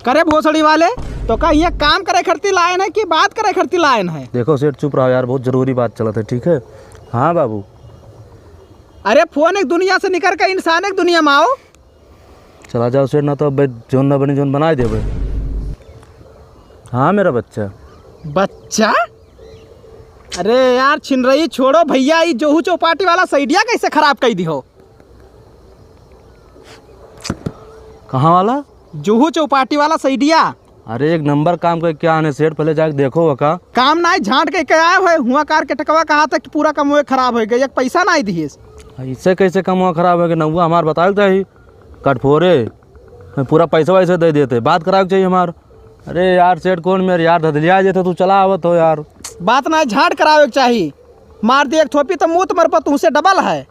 करे भोसड़ी वाले, तो का ये काम करे खरती लायन है कि बात करे खरती लायन है? देखो सेठ चुप रहो यार, बहुत जरूरी बात चलत है, ठीक है? हाँ बाबू। अरे फोन एक दुनिया से निकल के इंसान एक दुनिया में आओ। चला जाओ सेठ, ना तो अब जोन ना बनी जोन बनाए देवे। हाँ मेरा बच्चा। बच्चा? अरे यार छिन रही छोड़ो भैया, ये जोहू चौपाटी वाला सैडिया कैसे खराब कर दी हो? कहाँ वाला? जोहू चौपाटी वाला सैडिया। अरे एक नंबर काम कर क्या आने सेठ, पहले जाके देखो वका। काम ना झांट के आए हुए हुआ कार के टकवा कहा था कि पूरा कम हुए खराब हो गया, एक पैसा ना दिए। इससे कैसे कम हुआ खराब है कि नहुआ हमार बताओ चाहिए कटफोरे पूरा पैसा वैसे दे देते, बात कराओ चाहिए हमार। अरे यार सेठ कौन मेरे यार धदलिया जे तू चला आवत हो यार। बात ना झांट करावे चाहिए, मार दी एक थोपी तो मुँह मर पर तुमसे डबल है।